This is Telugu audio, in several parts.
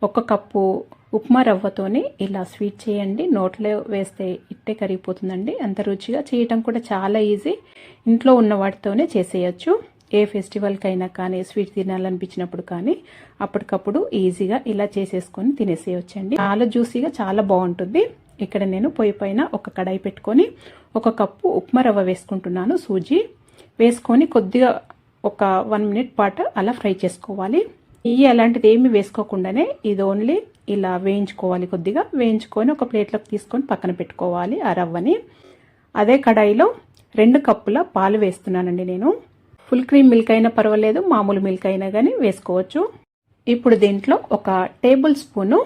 1 కప్పు ఉప్మా రవ్వతోని ఇలా స్వీట్ చేయండి. నోట్లో వేస్తే ఇట్టే కరిగిపోతుందండి. అంత రుచిగా, చేయటం కూడా చాలా ఈజీ. ఇంట్లో ఉన్న వాటితోనే చేసేయచ్చు. ఏ ఫెస్టివల్కైనా కానీ, స్వీట్ తినాలనిపించినప్పుడు కానీ అప్పటికప్పుడు ఈజీగా ఇలా చేసేసుకొని తినేసేయచ్చండి. చాలా జ్యూసీగా, చాలా బాగుంటుంది. ఇక్కడ నేను పొయ్యి పైన ఒక కడాయి పెట్టుకొని 1 కప్పు ఉప్మా రవ్వ వేసుకుంటున్నాను. సూజీ వేసుకొని కొద్దిగా ఒక 1 మినిట్ పాటు అలా ఫ్రై చేసుకోవాలి. అలాంటిది ఏమి వేసుకోకుండానే ఇది ఓన్లీ ఇలా వేయించుకోవాలి. కొద్దిగా వేయించుకొని ఒక ప్లేట్లోకి తీసుకొని పక్కన పెట్టుకోవాలి ఆ రవ్వని. అదే కడాయిలో 2 కప్పుల పాలు వేస్తున్నానండి నేను. ఫుల్ క్రీమ్ మిల్క్ అయినా పర్వాలేదు, మామూలు మిల్క్ అయినా కానీ వేసుకోవచ్చు. ఇప్పుడు దీంట్లో 1 టేబుల్ స్పూను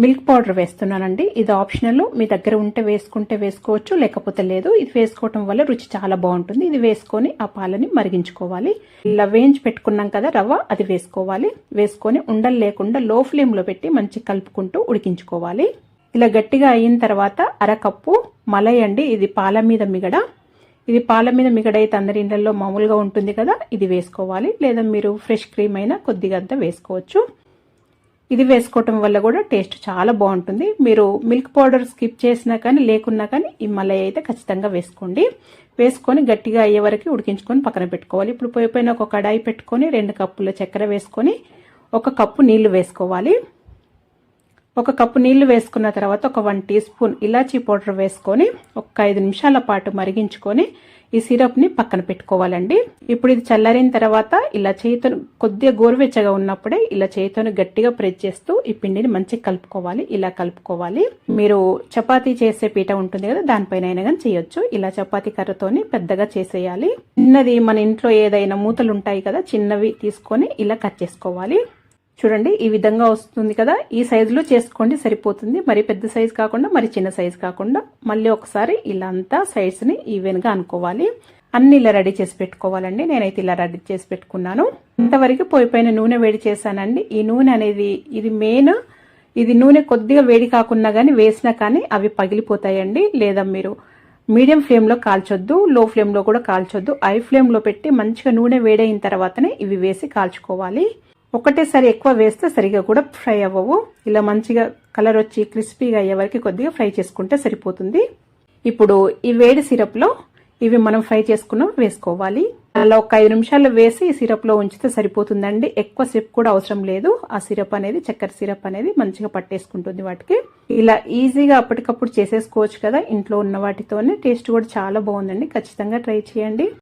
మిల్క్ పౌడర్ వేస్తున్నానండి. ఇది ఆప్షనల్, మీ దగ్గర ఉంటే వేసుకుంటే వేసుకోవచ్చు, లేకపోతే లేదు. ఇది వేసుకోవటం వల్ల రుచి చాలా బాగుంటుంది. ఇది వేసుకొని ఆ పాలని మరిగించుకోవాలి. ఇలా వేయించి పెట్టుకున్నాం కదా రవ్వ, అది వేసుకోవాలి. వేసుకొని ఉండలు లేకుండా లో ఫ్లేమ్లో పెట్టి మంచి కలుపుకుంటూ ఉడికించుకోవాలి. ఇలా గట్టిగా అయిన తర్వాత 1/2 కప్పు మలై అండి. ఇది పాల మీద మిగడ. ఇది పాల మీద మిగడ అయితే అందరి ఇళ్లలో మామూలుగా ఉంటుంది కదా, ఇది వేసుకోవాలి. లేదా మీరు ఫ్రెష్ క్రీమ్ అయినా కొద్దిగా అంతా వేసుకోవచ్చు. ఇది వేసుకోవటం వల్ల కూడా టేస్ట్ చాలా బాగుంటుంది. మీరు మిల్క్ పౌడర్ స్కిప్ చేసినా కానీ లేకున్నా కానీ ఈ మలై అయితే ఖచ్చితంగా వేసుకోండి. వేసుకొని గట్టిగా అయ్యే వరకు ఉడికించుకొని పక్కన పెట్టుకోవాలి. ఇప్పుడు పొయ్యి పైన ఒక కడాయి పెట్టుకొని 2 కప్పుల చక్కెర వేసుకొని 1 కప్పు నీళ్లు వేసుకోవాలి. 1 కప్పు నీళ్లు వేసుకున్న తర్వాత ఒక 1 టీ స్పూన్ ఇలాచీ పౌడర్ వేసుకొని ఒక 5 నిమిషాల పాటు మరిగించుకొని ఈ సిరప్ని పక్కన పెట్టుకోవాలండి. ఇప్పుడు ఇది చల్లారిన తర్వాత ఇలా చేతితో కొద్దిగా గోరువెచ్చగా ఉన్నప్పుడే ఇలా చేతితో గట్టిగా ప్రెస్ చేస్తూ ఈ పిండిని మంచిగా కలుపుకోవాలి. ఇలా కలుపుకోవాలి. మీరు చపాతీ చేసే పీట ఉంటుంది కదా, దానిపైన అయినా కానీ చేయొచ్చు. ఇలా చపాతీ కర్రతోని పెద్దగా చేసేయాలి. చిన్నది మన ఇంట్లో ఏదైనా మూతలు ఉంటాయి కదా, చిన్నవి తీసుకొని ఇలా కట్ చేసుకోవాలి. చూడండి, ఈ విధంగా వస్తుంది కదా. ఈ సైజులో చేసుకోండి, సరిపోతుంది. మరి పెద్ద సైజు కాకుండా, మరి చిన్న సైజు కాకుండా. మళ్ళీ ఒకసారి ఇలా అంతా సైడ్స్ ని ఈవెన్ గా అనుకోవాలి. అన్ని ఇలా రెడీ చేసి పెట్టుకోవాలండి. నేనైతే ఇలా రెడీ చేసి పెట్టుకున్నాను. ఇంతవరకు పొయ్యి పైన నూనె వేడి చేశానండి. ఈ నూనె అనేది ఇది మెయిన్. ఇది నూనె కొద్దిగా వేడి కాకుండా కానీ వేసినా కానీ అవి పగిలిపోతాయండి. లేదా మీరు మీడియం ఫ్లేమ్ లో కాల్చొద్దు, లో ఫ్లేమ్ లో కూడా కాల్చొద్దు. హై ఫ్లేమ్ లో పెట్టి మంచిగా నూనె వేడైన తర్వాతనే ఇవి వేసి కాల్చుకోవాలి. ఒకటేసారి ఎక్కువ వేస్తే సరిగా కూడా ఫ్రై అవ్వవు. ఇలా మంచిగా కలర్ వచ్చి క్రిస్పీగా అయ్యే వరకు కొద్దిగా ఫ్రై చేసుకుంటే సరిపోతుంది. ఇప్పుడు ఈ వేడి సిరప్లో ఇవి మనం ఫ్రై చేసుకున్న వేసుకోవాలి. అలా ఒక 5 నిమిషాలు వేసి ఈ సిరప్లో ఉంచితే సరిపోతుందండి. ఎక్కువ సేపు కూడా అవసరం లేదు. ఆ సిరప్ అనేది, చక్కెర సిరప్ అనేది మంచిగా పట్టేసుకుంటుంది వాటికి. ఇలా ఈజీగా అప్పటికప్పుడు చేసేసుకోవచ్చు కదా ఇంట్లో ఉన్న వాటితోనే. టేస్ట్ కూడా చాలా బాగుందండి. ఖచ్చితంగా ట్రై చేయండి.